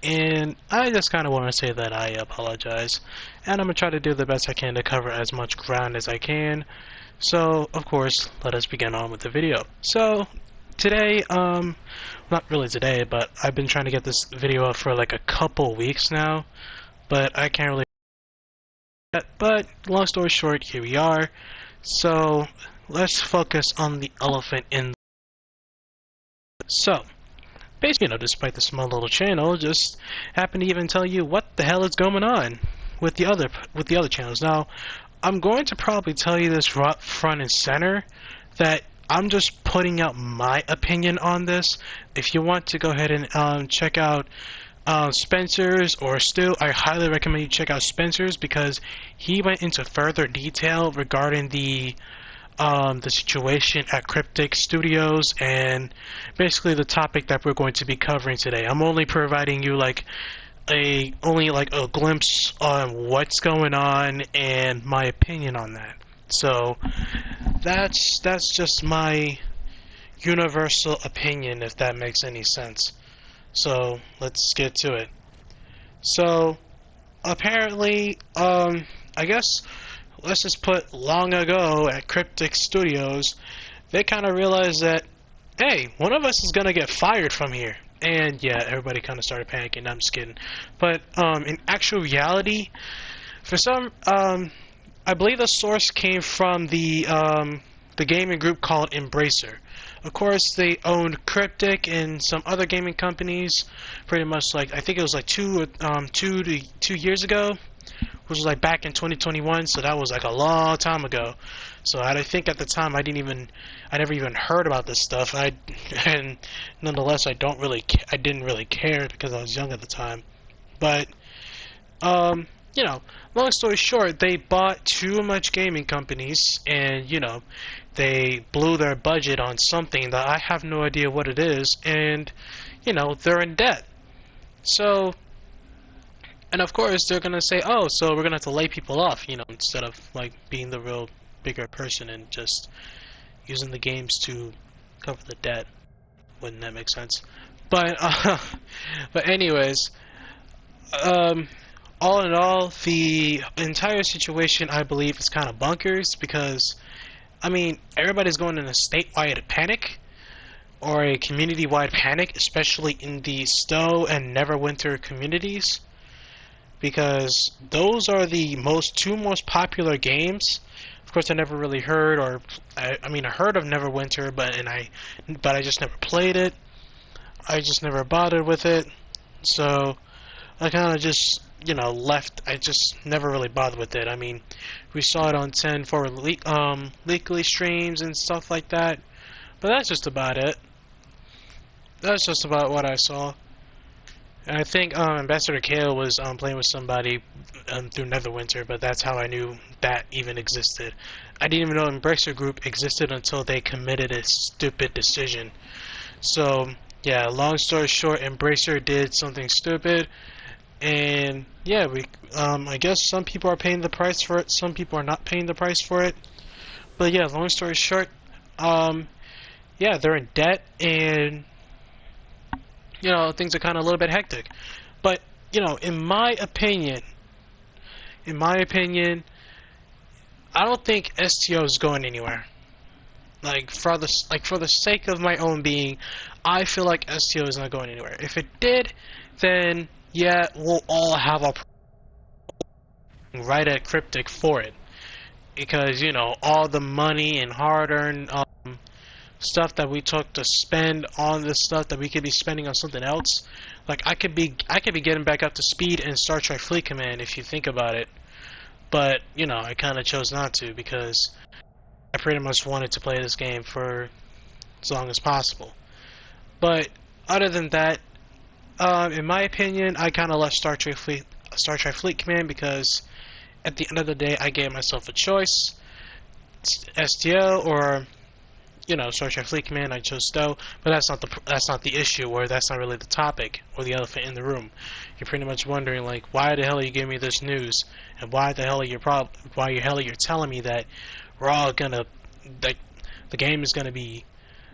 and I just kind of want to say that I apologize, and I'm gonna try to do the best I can to cover as much ground as I can. So, of course, let us begin on with the video. So, today, not really today, but I've been trying to get this video up for like a couple weeks now, but I can't really. But long story short, here we are. So, let's focus on the elephant in. So, basically, despite the small little channel, just happen to even tell you what the hell is going on with the other channels. Now, I'm going to probably tell you this right front and center that I'm just putting out my opinion on this. If you want to go ahead and check out Spencer's or STO, I highly recommend you check out Spencer's because he went into further detail regarding the situation at Cryptic Studios and basically the topic that we're going to be covering today. I'm only providing you like a glimpse on what's going on and my opinion on that. So that's just my universal opinion, if that makes any sense. So let's get to it. So apparently, I guess let's just put long ago at Cryptic Studios, they kind of realized that, hey, one of us is gonna get fired from here. And yeah, everybody kind of started panicking. I'm just kidding. But in actual reality, for some, I believe the source came from the gaming group called Embracer. Of course, they owned Cryptic and some other gaming companies. Pretty much like I think it was like 2 years ago, which was like back in 2021. So that was like a long time ago. So I think at the time I never even heard about this stuff. And nonetheless I didn't really care because I was young at the time. But long story short, they bought too much gaming companies, and they blew their budget on something that I have no idea what it is, and they're in debt. So, and of course they're gonna say, oh, so we're gonna have to lay people off, instead of like being the real bigger person and just using the games to cover the debt. Wouldn't that make sense? But but anyways, all in all, the entire situation I believe is kind of bunkers because, I mean, everybody's going in a statewide panic or a community-wide panic, especially in the STO and Neverwinter communities, because those are the two most popular games. Of course, I never really heard, or I mean, I heard of Neverwinter, but I just never played it. I just never bothered with it, so I kind of just left. I just never really bothered with it. I mean, we saw it on 10 for weekly streams and stuff like that, but that's just about it. That's just about what I saw. And I think Ambassador Kale was playing with somebody through Neverwinter, but that's how I knew that even existed. I didn't even know Embracer Group existed until they committed a stupid decision. So yeah, long story short, Embracer did something stupid, and yeah, I guess some people are paying the price for it, some people are not paying the price for it. But yeah, long story short, yeah, they're in debt, and things are kind of a little bit hectic. But in my opinion, I don't think STO is going anywhere. Like for the sake of my own being, I feel like STO is not going anywhere. If it did, then yeah, we'll all have a right at Cryptic for it, because all the money and hard-earned stuff that we took to spend on this stuff that we could be spending on something else. Like I could be getting back up to speed in Star Trek Fleet Command if you think about it, but I kind of chose not to because I pretty much wanted to play this game for as long as possible. But other than that, in my opinion, I kind of left Star Trek Fleet Command because at the end of the day, I gave myself a choice: STO or Star Trek Fleet Command. I chose STO, but that's not the issue, or that's not really the topic or the elephant in the room. You're pretty much wondering like, why the hell are you giving me this news, and why the hell are you telling me that we're all gonna the game is gonna be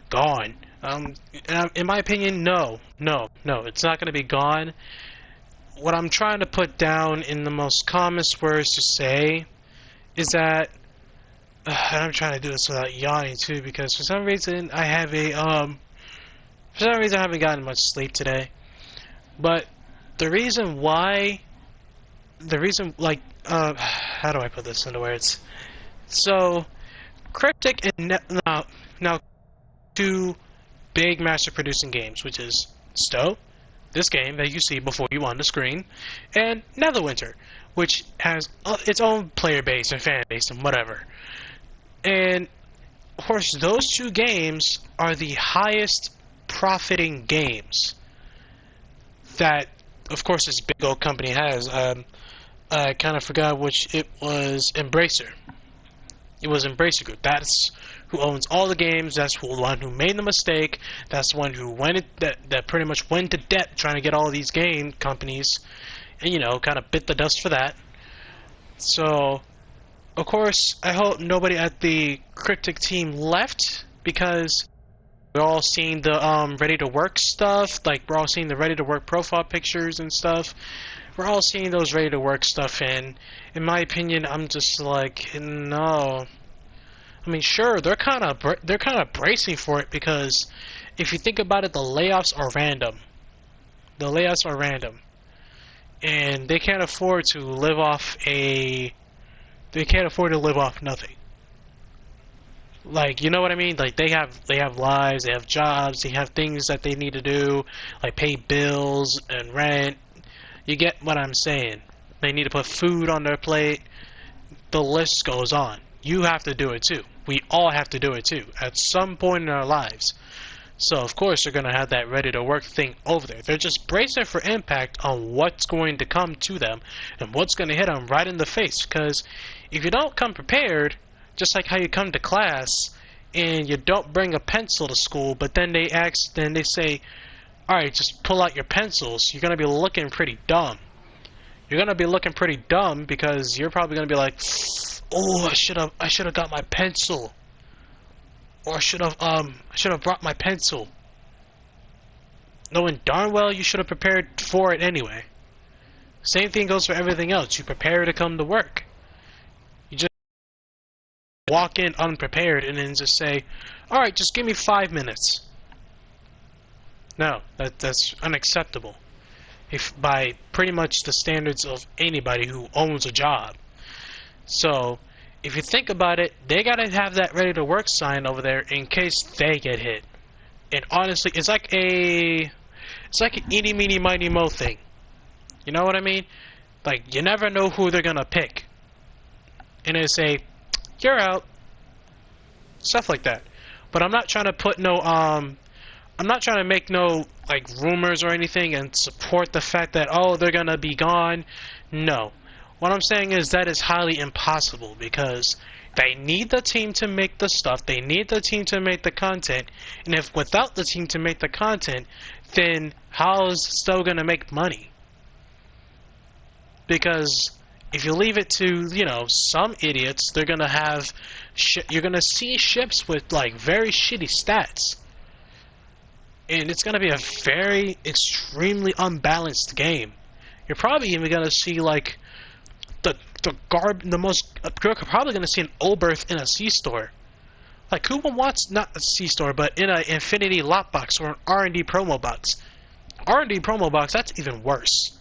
gone? In my opinion, no, it's not gonna be gone. what I'm trying to put down in the most calmest words to say is that, and I'm trying to do this without yawning too, because for some reason I haven't gotten much sleep today. But the reason why, how do I put this into words? So, Cryptic and now two big master producing games, which is STO, this game that you see before you on the screen, and Neverwinter, which has its own player base and fan base and whatever. And of course, those two games are the highest profiting games that, of course, this big old company has. I kind of forgot which it was. Embracer. It was Embracer Group. That's who owns all the games. That's the one who made the mistake. That's the one who that pretty much went to debt trying to get all these game companies, and kind of bit the dust for that. So, of course, I hope nobody at the Cryptic team left, because we're all seeing the ready to work stuff. Like, we're all seeing the ready to work profile pictures and stuff. We're all seeing those ready to work stuff, and in my opinion, I'm just like, no. I mean, sure, they're kind of bracing for it, because if you think about it, the layoffs are random. The layoffs are random, and they can't afford to live off nothing. Like, you know what I mean? Like, they have lives, they have jobs, they have things that they need to do, like pay bills and rent. You get what I'm saying? They need to put food on their plate. The list goes on. You have to do it too. We all have to do it too at some point in our lives. So of course they're gonna have that ready to work thing over there. They're just bracing for impact on what's going to come to them and what's gonna hit them right in the face. Because if you don't come prepared, just like how you come to class and you don't bring a pencil to school, but then they say, alright, just pull out your pencils, you're gonna be looking pretty dumb. You're gonna be looking pretty dumb, because you're probably gonna be like, oh, I should have got my pencil. Or I should have brought my pencil. Knowing darn well you should have prepared for it anyway. Same thing goes for everything else. You prepare to come to work. You just walk in unprepared and then just say, alright, just give me 5 minutes. No, that's unacceptable. If by pretty much the standards of anybody who owns a job. So, if you think about it, they gotta have that ready to work sign over there in case they get hit. And honestly, it's like an eeny meeny miny mo thing. You know what I mean? Like, you never know who they're gonna pick. And they say, you're out. Stuff like that. But I'm not trying to put I'm not trying to make no, like, rumors or anything and support the fact that, oh, they're gonna be gone. No. What I'm saying is that is highly impossible, because they need the team to make the stuff, they need the team to make the content, and if without the team to make the content, then how is STO gonna make money? Because if you leave it to, some idiots, they're gonna have, you're gonna see ships with, like, very shitty stats. And it's gonna be a very, extremely unbalanced game. You're probably even gonna see, like, you're probably gonna see an Oberth in a C-store. Like, who wants, not a C-store, but in an Infinity lot box or an R&D promo box? R&D promo box, that's even worse.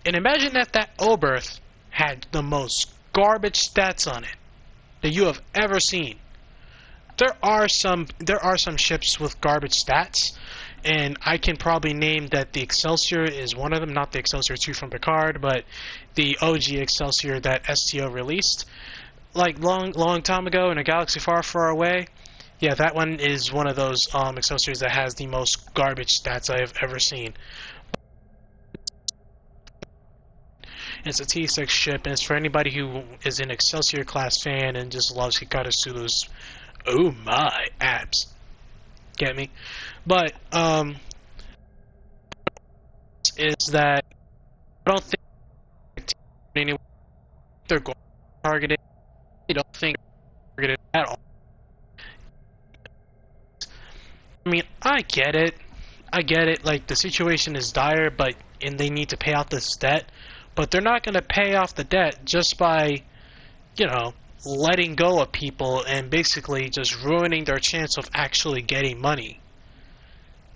And imagine that Oberth had the most garbage stats on it that you have ever seen. There are some ships with garbage stats, and I can probably name that the Excelsior is one of them, not the Excelsior 2 from Picard, but the OG Excelsior that STO released, like, long time ago in a galaxy far, far away. Yeah, that one is one of those Excelsiors that has the most garbage stats I have ever seen. It's a T6 ship, and it's for anybody who is an Excelsior class fan and just loves Hikaru Sulu's, oh my, abs. Get me? But, is that I don't think anyone they're going to target it. I don't think they're targeted at all. I mean, I get it. I get it, like, the situation is dire, and they need to pay off this debt, but they're not gonna pay off the debt just by, you know, letting go of people and basically just ruining their chance of actually getting money.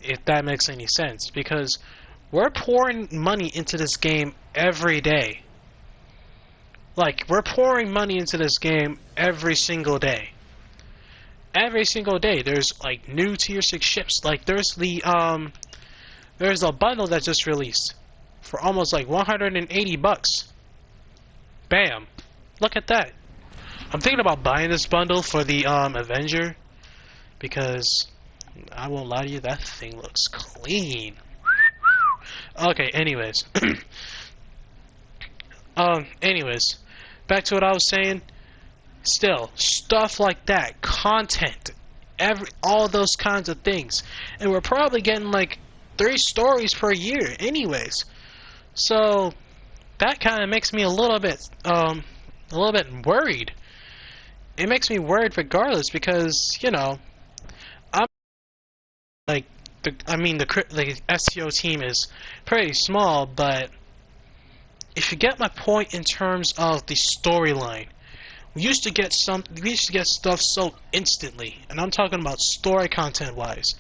If that makes any sense, because we're pouring money into this game every day. Like, we're pouring money into this game every single day. Every single day, there's like new tier 6 ships. Like, there's a bundle that just released for almost like 180 bucks. Bam! Look at that. I'm thinking about buying this bundle for the Avenger, because I won't lie to you, that thing looks clean. Okay, anyways. Anyways, back to what I was saying. Still, stuff like that, content, all those kinds of things, and we're probably getting like 3 stories per year, anyways. So that kind of makes me a little bit worried. It makes me worried regardless, because you know, I'm like the STO team is pretty small, but if you get my point in terms of the storyline. We used to get stuff so instantly, and I'm talking about story content wise.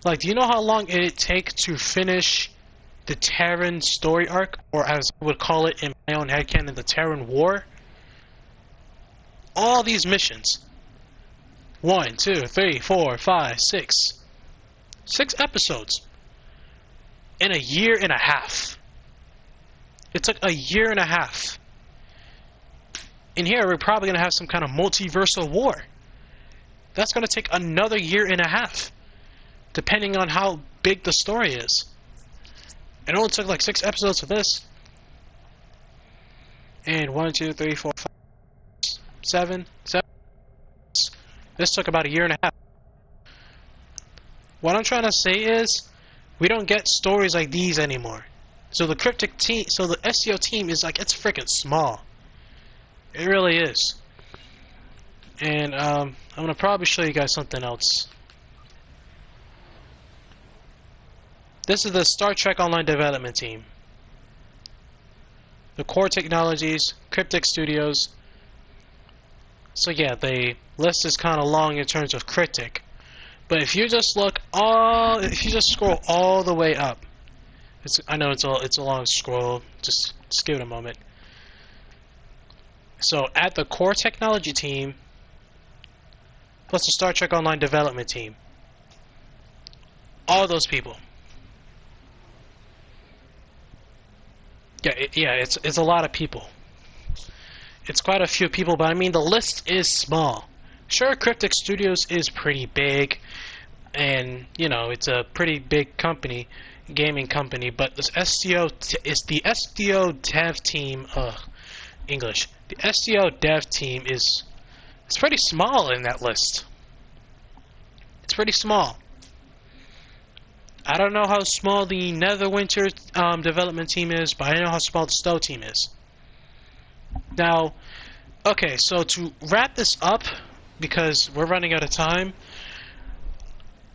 Like, do you know how long it'd take to finish the Terran story arc, or as I would call it in my own headcanon, the Terran War? All these missions. 1, 2, 3, 4, 5, 6. 6 episodes. In a year and a half. It took a year and a half. In here, we're probably going to have some kind of multiversal war. That's going to take another year and a half, depending on how big the story is. It only took like 6 episodes for this. And 1, 2, 3, 4, 5, 7. This took about a year and a half. What I'm trying to say is, we don't get stories like these anymore. So the Cryptic team, so the STO team is like, it's freaking small. It really is. And I'm gonna probably show you guys something else. This is the Star Trek Online development team. The Core Technologies, Cryptic Studios. So yeah, the list is kind of long in terms of Cryptic. But if you just if you just scroll all the way up, I know it's a long scroll. Just give it a moment. So at the Core Technology team, plus the Star Trek Online development team, all those people. Yeah, it's a lot of people. It's quite a few people, but I mean the list is small. Sure, Cryptic Studios is pretty big, and you know it's a pretty big company, gaming company. But this STO is the STO dev team. English. The STO dev team it's pretty small in that list. It's pretty small. I don't know how small the Netherwinter development team is, but I know how small the STO team is. Now, okay, so to wrap this up, because we're running out of time,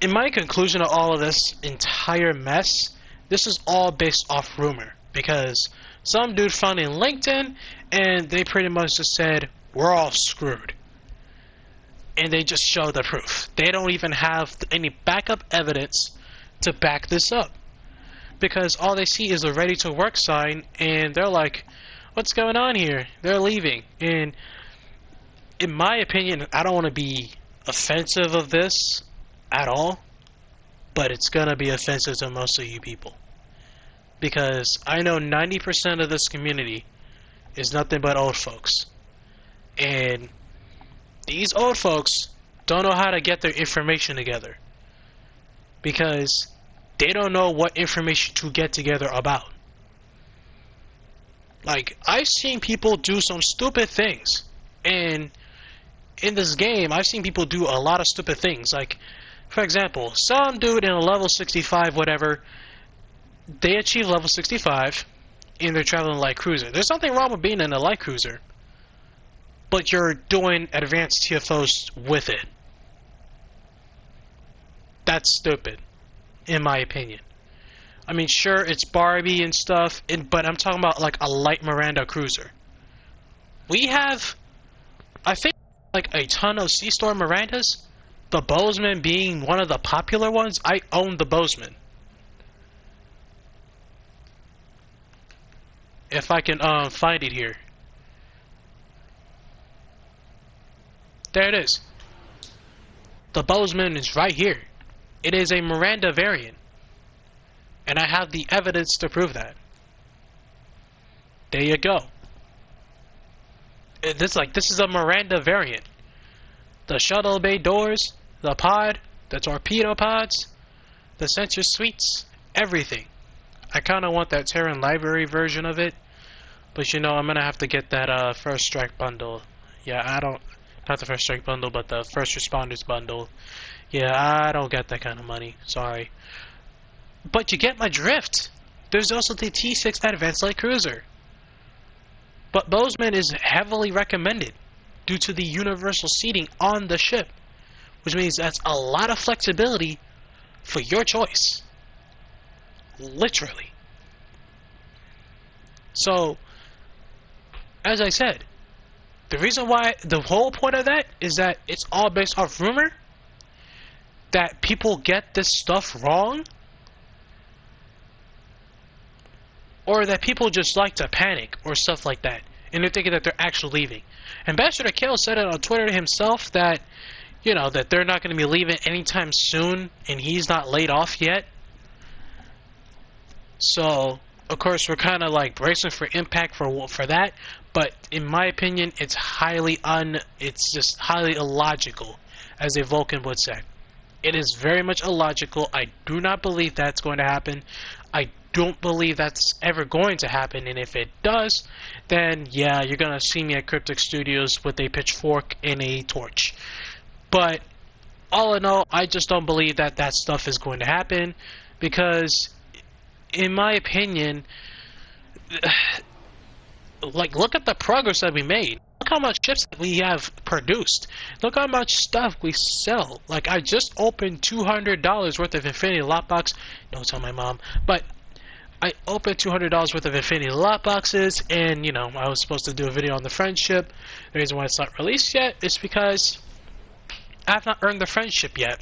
in my conclusion of all of this entire mess, this is all based off rumor, because some dude found in LinkedIn, and they pretty much just said, we're all screwed. And they just show the proof. They don't even have any backup evidence to back this up. Because all they see is a ready to work sign, and they're like, what's going on here? They're leaving. And in my opinion, I don't want to be offensive of this at all, but it's going to be offensive to most of you people. Because I know 90% of this community is nothing but old folks. And these old folks don't know how to get their information together. Because they don't know what information to get together about. Like, I've seen people do some stupid things. And in this game, I've seen people do a lot of stupid things. Like, for example, some dude in a level 65 whatever, they achieve level 65 and they're traveling a light cruiser. There's nothing wrong with being in a light cruiser, but you're doing advanced TFOs with it. That's stupid. in my opinion. I mean, sure, it's Barbie and stuff, but I'm talking about like a light Miranda cruiser. We have, I think, like a ton of C-Store Mirandas. The Bozeman being one of the popular ones. I own the Bozeman. If I can find it here. There it is. The Bozeman is right here. It is a Miranda variant. And I have the evidence to prove that. There you go. This is a Miranda variant. The shuttle bay doors, the pod, the torpedo pods, the sensor suites, everything. I kind of want that Terran library version of it, but you know, I'm gonna have to get that first strike bundle. Yeah, not the first strike bundle, but the first responders bundle. Yeah, I don't get that kind of money. Sorry. But you get my drift. There's also the T6 Advanced Light Cruiser. But Bozeman is heavily recommended due to the universal seating on the ship, which means that's a lot of flexibility for your choice. Literally. So, as I said, the reason why, the whole point of that is that it's all based off rumor, that people get this stuff wrong, or that people just like to panic or stuff like that, and they're thinking that they're actually leaving. Ambassador Kale said it on Twitter himself that, you know, that they're not going to be leaving anytime soon, and he's not laid off yet. So, of course, we're kind of like bracing for impact for that, but in my opinion, it's just highly illogical, as a Vulcan would say. It is very much illogical. I do not believe that's going to happen. I don't believe that's ever going to happen, and if it does, then yeah, you're gonna see me at Cryptic Studios with a pitchfork and a torch. But all in all, I just don't believe that that stuff is going to happen, because in my opinion, like, look at the progress that we made. Look how much chips we have produced. Look how much stuff we sell. Like, I just opened $200 worth of Infinity Lockbox. Don't tell my mom. But I opened $200 worth of Infinity Lockboxes, and, you know, I was supposed to do a video on the friendship. The reason why it's not released yet is because I have not earned the friendship yet.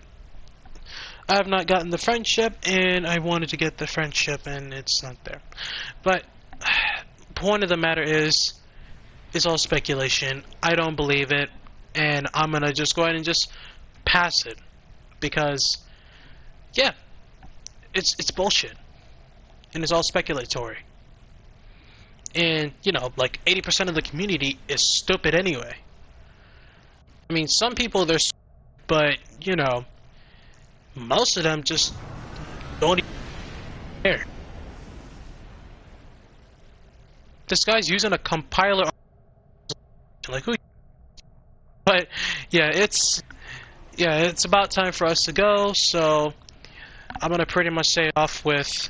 I have not gotten the friendship, and I wanted to get the friendship, and it's not there. But point of the matter is, it's all speculation. I don't believe it, and I'm gonna just go ahead and just pass it, because yeah, it's bullshit, and it's all speculatory. And you know, like 80% of the community is stupid anyway. I mean, some people they're stupid, but you know, most of them just don't even care. This guy's using a compiler. Like who? But yeah, it's about time for us to go. So I'm gonna pretty much say off with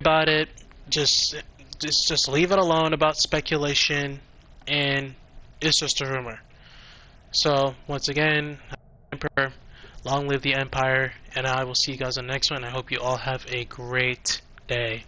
about it. Just leave it alone about speculation, and it's just a rumor. So once again, Emperor, long live the Empire, and I will see you guys on the next one. I hope you all have a great day.